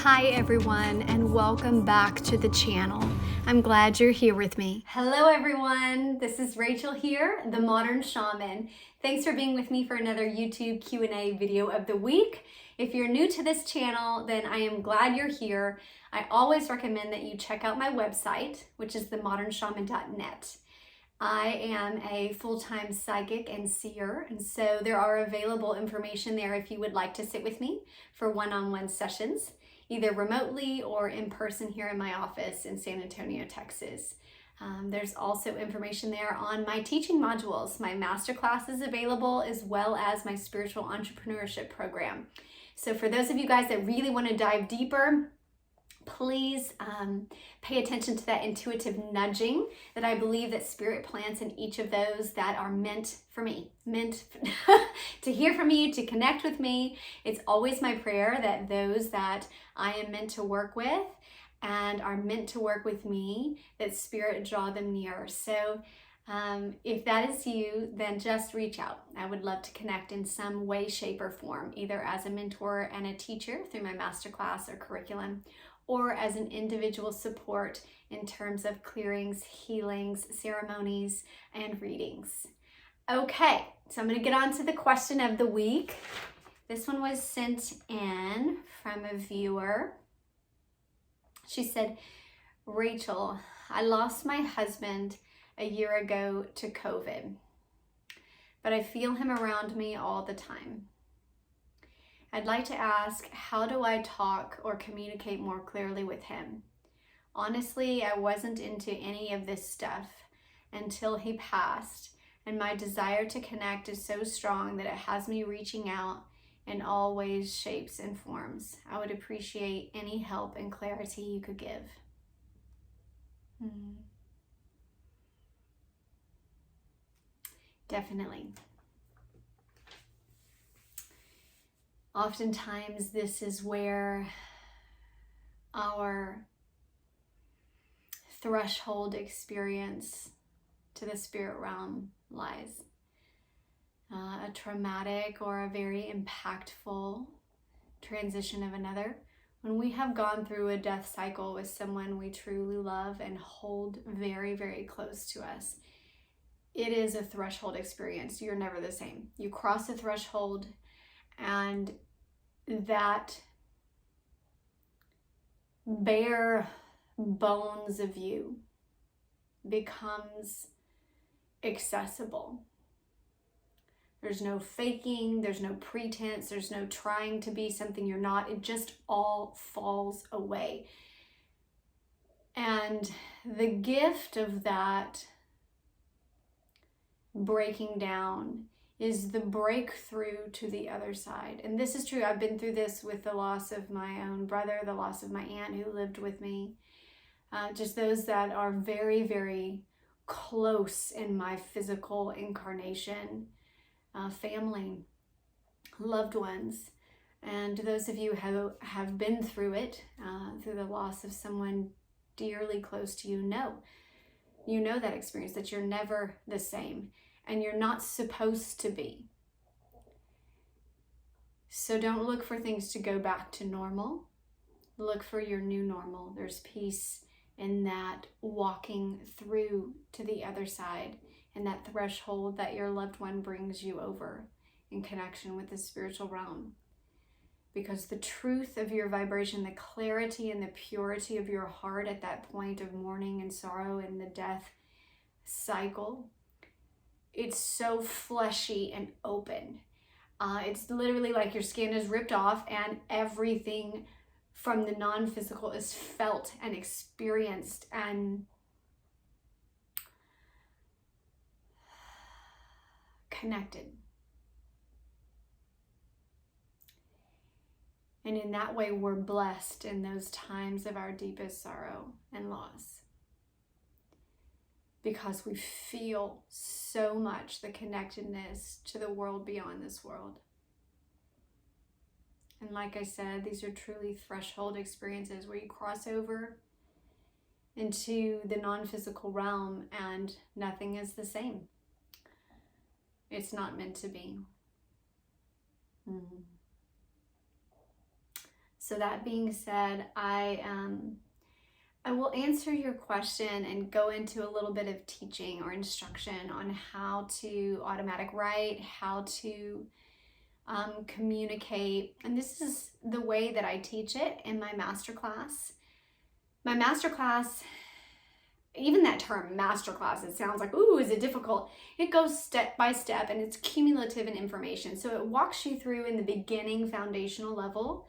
Hi everyone, and welcome back to the channel. I'm glad you're here with me. Hello everyone, this is Rachel here, the Modern Shaman. Thanks for being with me for another YouTube Q&A video of the week. If you're new to this channel, then I am glad you're here. I always recommend that you check out my website, which is themodernshaman.net. I am a full-time psychic and seer, and so there are available information there if you would like to sit with me for one-on-one sessions, either remotely or in person here in my office in San Antonio, Texas. There's also information there on my teaching modules. My masterclass is available, as well as my spiritual entrepreneurship program. So for those of you guys that really want to dive deeper, please pay attention to that intuitive nudging that I believe that Spirit plants in each of those that are meant for me, meant to hear from me, to connect with me. It's always my prayer that those that I am meant to work with and are meant to work with me, that Spirit draw them near. So if that is you, then just reach out. I would love to connect in some way, shape, or form, either as a mentor and a teacher through my masterclass or curriculum, or as an individual support in terms of clearings, healings, ceremonies, and readings. Okay, so I'm going to get on to the question of the week. This one was sent in from a viewer. She said, Rachel, I lost my husband a year ago to COVID, but I feel him around me all the time. I'd like to ask, how do I talk or communicate more clearly with him? Honestly, I wasn't into any of this stuff until he passed, and my desire to connect is so strong that it has me reaching out in all ways, shapes, and forms. I would appreciate any help and clarity you could give. Definitely. Oftentimes, this is where our threshold experience to the spirit realm lies. A traumatic or a very impactful transition of another. When we have gone through a death cycle with someone we truly love and hold very, very close to us, it is a threshold experience. You're never the same. You cross a threshold, and that bare bones of you becomes accessible. There's no faking, there's no pretense, there's no trying to be something you're not. It just all falls away. And the gift of that breaking down is the breakthrough to the other side. And this is true. I've been through this with the loss of my own brother, the loss of my aunt who lived with me. Just those that are very, very close in my physical incarnation, family, loved ones. And those of you who have been through it, through the loss of someone dearly close to you know that experience, that you're never the same. And you're not supposed to be. So don't look for things to go back to normal. Look for your new normal. There's peace in that walking through to the other side, and that threshold that your loved one brings you over in connection with the spiritual realm. Because the truth of your vibration, the clarity and the purity of your heart at that point of mourning and sorrow and the death cycle, it's so fleshy and open. It's literally like your skin is ripped off and everything from the non-physical is felt and experienced and connected. And in that way, we're blessed in those times of our deepest sorrow and loss, because we feel so much the connectedness to the world beyond this world. And like I said, these are truly threshold experiences where you cross over into the non-physical realm and nothing is the same. It's not meant to be. So that being said, I will answer your question and go into a little bit of teaching or instruction on how to automatic write, how to communicate. And this is the way that I teach it in my masterclass. My masterclass, even that term masterclass, it sounds like, ooh, is it difficult? It goes step by step and it's cumulative in information. So it walks you through in the beginning foundational level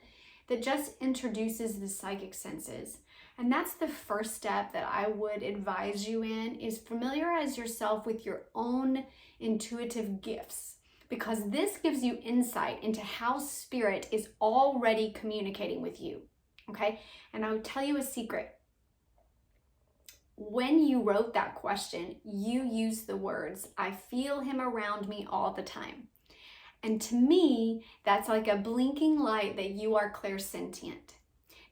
that just introduces the psychic senses. And that's the first step that I would advise you in, is familiarize yourself with your own intuitive gifts, because this gives you insight into how spirit is already communicating with you, okay? And I'll tell you a secret. When you wrote that question, you used the words, I feel him around me all the time. And to me, that's like a blinking light that you are clairsentient.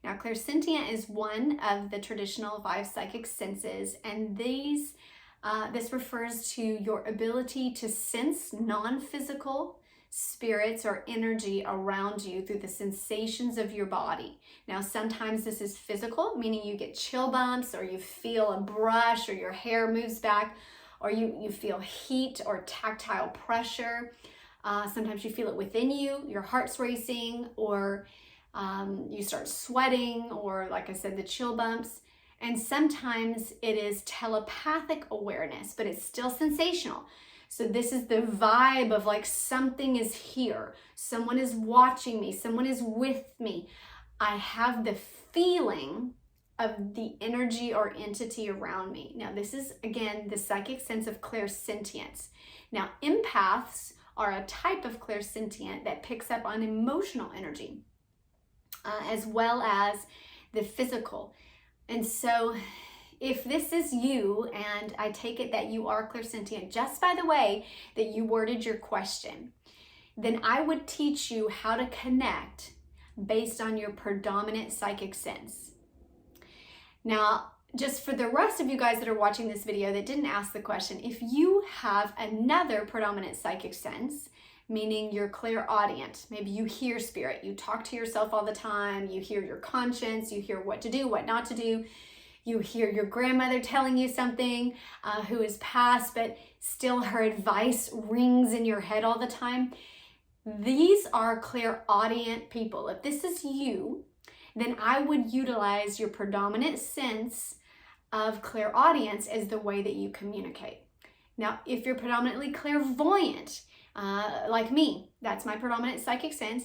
Now, clairsentient is one of the traditional 5 psychic senses, and this refers to your ability to sense non-physical spirits or energy around you through the sensations of your body. Now, sometimes this is physical, meaning you get chill bumps, or you feel a brush, or your hair moves back, or you feel heat or tactile pressure. Sometimes you feel it within you, your heart's racing, or you start sweating, or like I said, the chill bumps. And sometimes it is telepathic awareness, but it's still sensational. So this is the vibe of like something is here, someone is watching me, someone is with me. I have the feeling of the energy or entity around me. Now, this is, again, the psychic sense of clairsentience. Now, empaths are a type of clairsentient that picks up on emotional energy, as well as the physical. And so if this is you, and I take it that you are clairsentient just by the way that you worded your question, then I would teach you how to connect based on your predominant psychic sense. Now, just for the rest of you guys that are watching this video that didn't ask the question, if you have another predominant psychic sense, meaning you're clairaudient, maybe you hear spirit, you talk to yourself all the time, you hear your conscience, you hear what to do, what not to do, you hear your grandmother telling you something who is past, but still her advice rings in your head all the time. These are clairaudient people. If this is you, then I would utilize your predominant sense of clairaudience as the way that you communicate. Now, if you're predominantly clairvoyant, like me, that's my predominant psychic sense.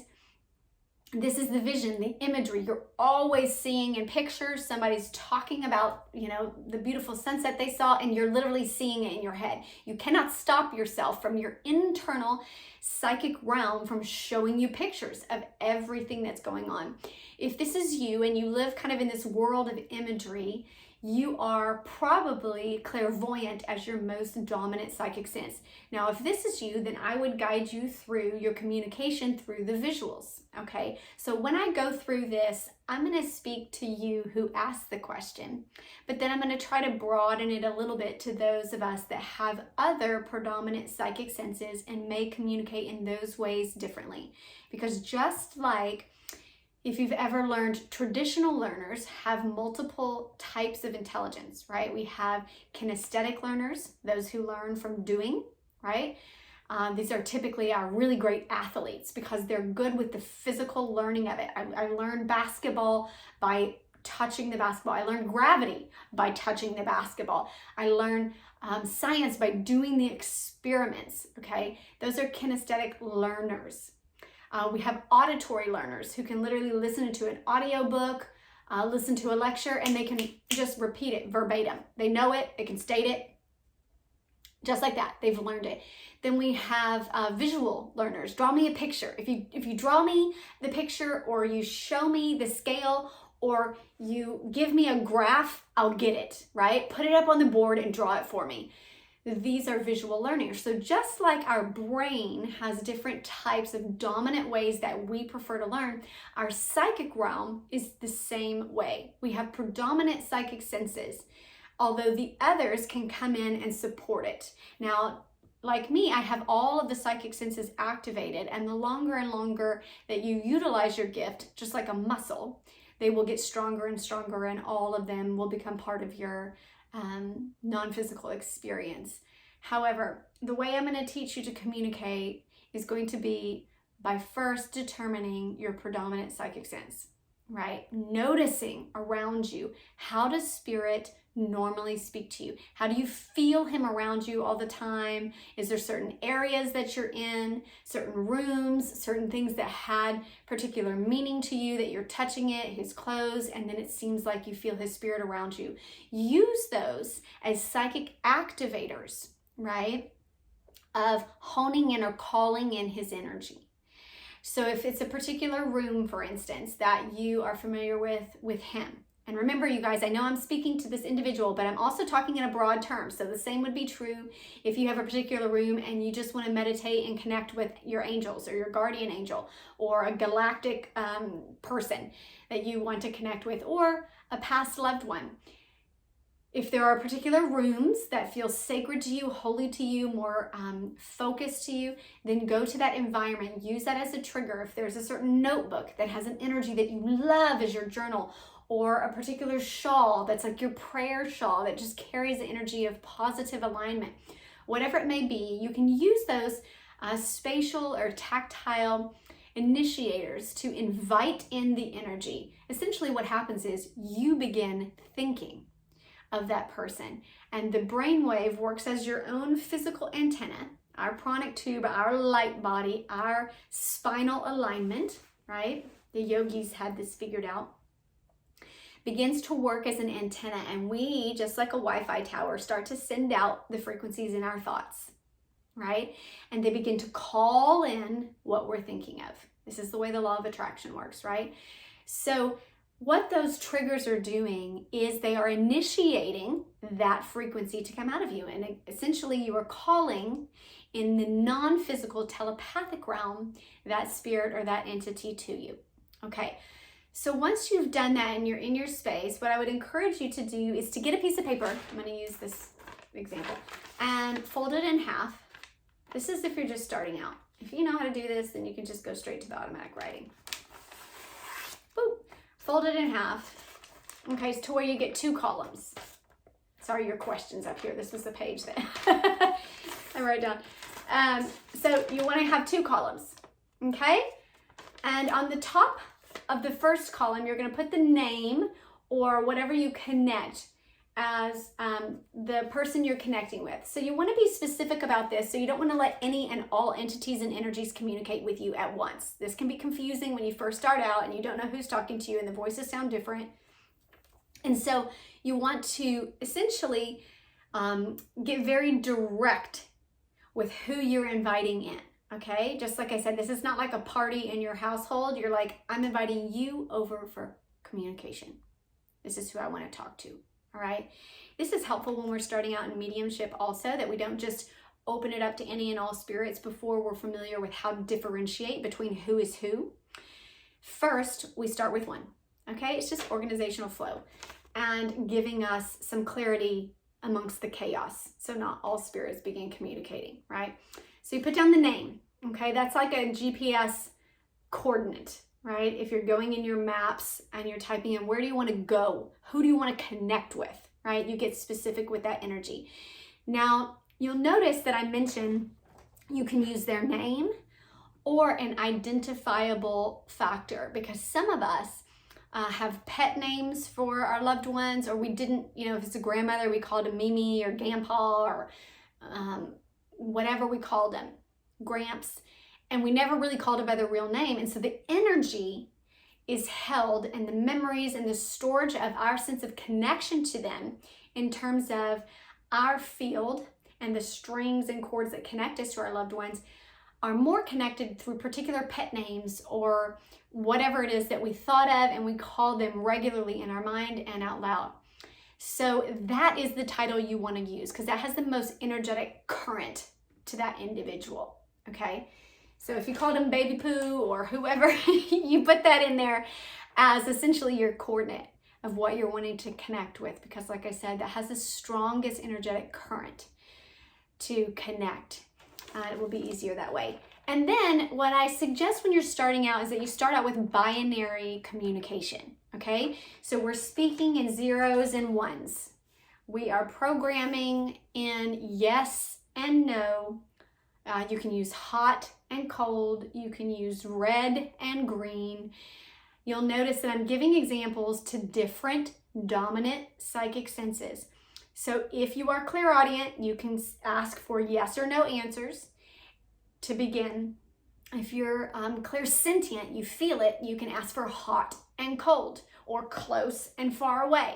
This is the vision, the imagery. You're always seeing in pictures, somebody's talking about, the beautiful sunset they saw, and you're literally seeing it in your head. You cannot stop yourself from your internal psychic realm from showing you pictures of everything that's going on. If this is you and you live kind of in this world of imagery, you are probably clairvoyant as your most dominant psychic sense. Now, if this is you, then I would guide you through your communication through the visuals, okay? So when I go through this, I'm gonna speak to you who asked the question, but then I'm gonna try to broaden it a little bit to those of us that have other predominant psychic senses and may communicate in those ways differently. Because just like if you've ever learned, traditional learners have multiple types of intelligence, right? We have kinesthetic learners, those who learn from doing, right? These are typically our really great athletes because they're good with the physical learning of it. I learned basketball by touching the basketball. I learned gravity by touching the basketball. I learned science by doing the experiments, okay? Those are kinesthetic learners. We have auditory learners who can literally listen to an audio book, listen to a lecture, and they can just repeat it verbatim. They know it, they can state it, just like that. They've learned it. Then we have visual learners. Draw me a picture. If you draw me the picture, or you show me the scale, or you give me a graph, I'll get it, right? Put it up on the board and draw it for me. These are visual learners. So just like our brain has different types of dominant ways that we prefer to learn, our psychic realm is the same way. We have predominant psychic senses, although the others can come in and support it. Now, like me, I have all of the psychic senses activated, and the longer and longer that you utilize your gift, just like a muscle, they will get stronger and stronger, and all of them will become part of your non-physical experience. However, the way I'm going to teach you to communicate is going to be by first determining your predominant psychic sense, right? Noticing around you, how does spirit normally speak to you? How do you feel him around you all the time? Is there certain areas that you're in, certain rooms, certain things that had particular meaning to you that you're touching it, his clothes, and then it seems like you feel his spirit around you? Use those as psychic activators, right? Of honing in or calling in his energy. So if it's a particular room, for instance, that you are familiar with him, and remember, you guys, I know I'm speaking to this individual, but I'm also talking in a broad term. So the same would be true if you have a particular room and you just want to meditate and connect with your angels or your guardian angel or a galactic person that you want to connect with, or a past loved one. If there are particular rooms that feel sacred to you, holy to you, more focused to you, then go to that environment. Use that as a trigger. If there's a certain notebook that has an energy that you love as your journal, or a particular shawl that's like your prayer shawl that just carries the energy of positive alignment, whatever it may be, you can use those spatial or tactile initiators to invite in the energy. Essentially what happens is you begin thinking of that person, and the brainwave works as your own physical antenna, our pranic tube, our light body, our spinal alignment, right? The yogis had this figured out. Begins to work as an antenna, and we, just like a Wi-Fi tower, start to send out the frequencies in our thoughts, right? And they begin to call in what we're thinking of. This is the way the law of attraction works, right? So what those triggers are doing is they are initiating that frequency to come out of you. And essentially you are calling in the non-physical telepathic realm that spirit or that entity to you. Okay. So once you've done that and you're in your space, what I would encourage you to do is to get a piece of paper. I'm going to use this example and fold it in half. This is if you're just starting out. If you know how to do this, then you can just go straight to the automatic writing. Boop. Fold it in half. Okay, so to where you get 2 columns. Sorry, your questions up here. This was the page that I wrote down. So you want to have 2 columns. Okay? And on the top of the first column, you're going to put the name or whatever you connect as the person you're connecting with. So you want to be specific about this. So you don't want to let any and all entities and energies communicate with you at once. This can be confusing when you first start out and you don't know who's talking to you and the voices sound different. And so you want to essentially get very direct with who you're inviting in. Okay, just like I said, this is not like a party in your household. You're like, I'm inviting you over for communication. This is who I want to talk to. All right. This is helpful when we're starting out in mediumship also, that we don't just open it up to any and all spirits before we're familiar with how to differentiate between who is who. First, we start with one. Okay, it's just organizational flow and giving us some clarity amongst the chaos. So not all spirits begin communicating, right? So you put down the name, okay? That's like a GPS coordinate, right? If you're going in your maps and you're typing in, where do you want to go? Who do you want to connect with, right? You get specific with that energy. Now, you'll notice that I mentioned you can use their name or an identifiable factor, because some of us have pet names for our loved ones, or we didn't, if it's a grandmother, we called him Mimi or Grandpa or whatever we called him, Gramps, and we never really called it by the real name. And so the energy is held, and the memories and the storage of our sense of connection to them in terms of our field and the strings and cords that connect us to our loved ones are more connected through particular pet names or whatever it is that we thought of, and we call them regularly in our mind and out loud. So that is the title you want to use, because that has the most energetic current to that individual, okay? So if you called him Baby Poo or whoever, you put that in there as essentially your coordinate of what you're wanting to connect with, because like I said, that has the strongest energetic current to connect. It will be easier that way. And then what I suggest when you're starting out is that you start out with binary communication, okay? So we're speaking in zeros and ones. We are programming in yes and no. You can use hot and cold. You can use red and green. You'll notice that I'm giving examples to different dominant psychic senses. So if you are clairaudient, you can ask for yes or no answers to begin. If you're clairsentient, you feel it, you can ask for hot and cold or close and far away.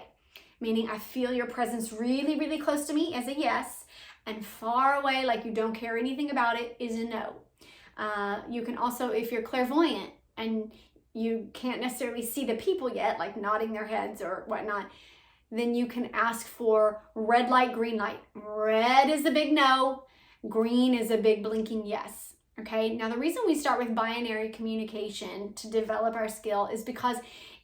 Meaning I feel your presence really, really close to me as a yes, and far away like you don't care anything about it is a no. You can also, if you're clairvoyant and you can't necessarily see the people yet, like nodding their heads or whatnot, then you can ask for red light, green light. Red is a big no, green is a big blinking yes. Okay, now the reason we start with binary communication to develop our skill is because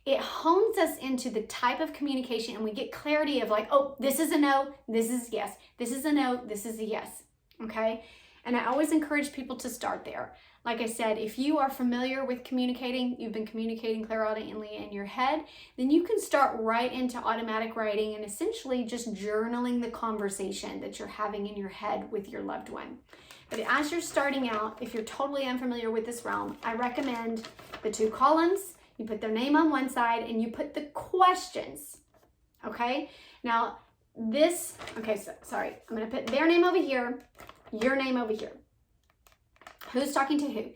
it hones us into the type of communication, and we get clarity of like, oh, this is a no, this is yes, this is a no, this is a yes, okay? And I always encourage people to start there. Like I said, if you are familiar with communicating, you've been communicating clairaudiently in your head, then you can start right into automatic writing and essentially just journaling the conversation that you're having in your head with your loved one. But as you're starting out, if you're totally unfamiliar with this realm, I recommend the 2 columns. You put their name on one side and you put the questions, okay? Now this, okay, so, sorry, I'm gonna put their name over here, your name over here. Who's talking to who?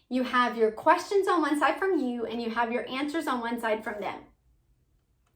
You have your questions on one side from you and you have your answers on one side from them,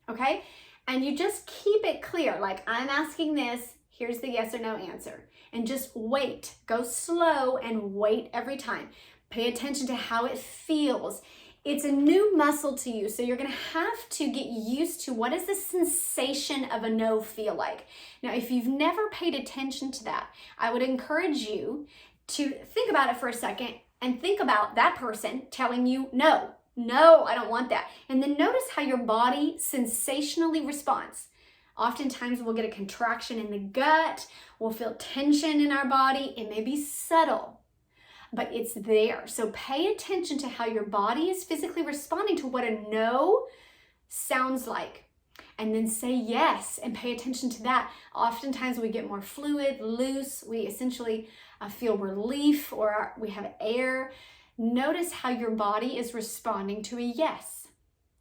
okay? And you just keep it clear, like I'm asking this, here's the yes or no answer. And just wait, go slow and wait every time. Pay attention to how it feels. It's a new muscle to you, so you're gonna have to get used to what does the sensation of a no feel like. Now, if you've never paid attention to that, I would encourage you to think about it for a second and think about that person telling you no, I don't want that. And then notice how your body sensationally responds. Oftentimes we'll get a contraction in the gut, we'll feel tension in our body. It may be subtle, but it's there. So pay attention to how your body is physically responding to what a no sounds like. And then say yes and pay attention to that. Oftentimes we get more fluid, loose. We essentially feel relief or we have air. Notice how your body is responding to a yes.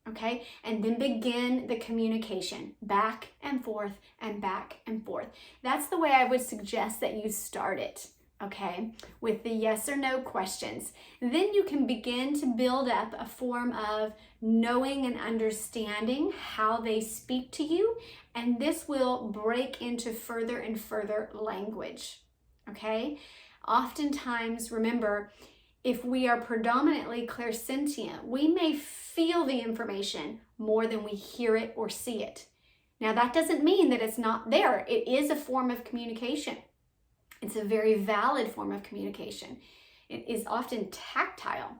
Okay, and then begin the communication back and forth and back and forth. That's the way I would suggest that you start it, okay, with the yes or no questions. Then you can begin to build up a form of knowing and understanding how they speak to you, and this will break into further and further language, okay? Oftentimes, remember, if we are predominantly clairsentient, we may feel the information more than we hear it or see it. Now, that doesn't mean that it's not there. It is a form of communication. It's a very valid form of communication. It is often tactile.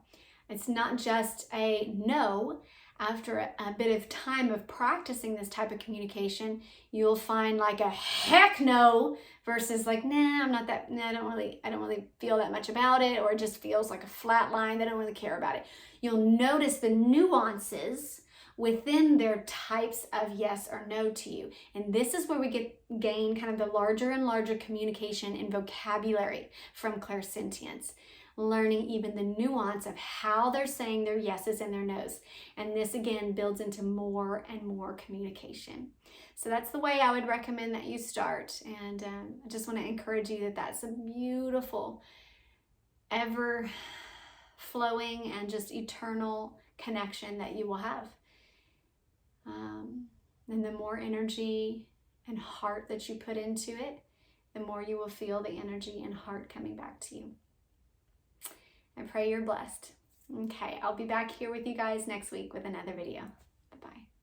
It's not just a no. After a bit of time of practicing this type of communication, you'll find like a heck no versus like, nah, I'm not that, nah, I don't really feel that much about it, or it just feels like a flat line. They don't really care about it. You'll notice the nuances within their types of yes or no to you. And this is where we gain kind of the larger and larger communication and vocabulary from clairsentience. Learning even the nuance of how they're saying their yeses and their nos. And this again builds into more and more communication. So that's the way I would recommend that you start. And I just want to encourage you that that's a beautiful, ever flowing and just eternal connection that you will have. And the more energy and heart that you put into it, the more you will feel the energy and heart coming back to you. I pray you're blessed. Okay, I'll be back here with you guys next week with another video. Bye-bye.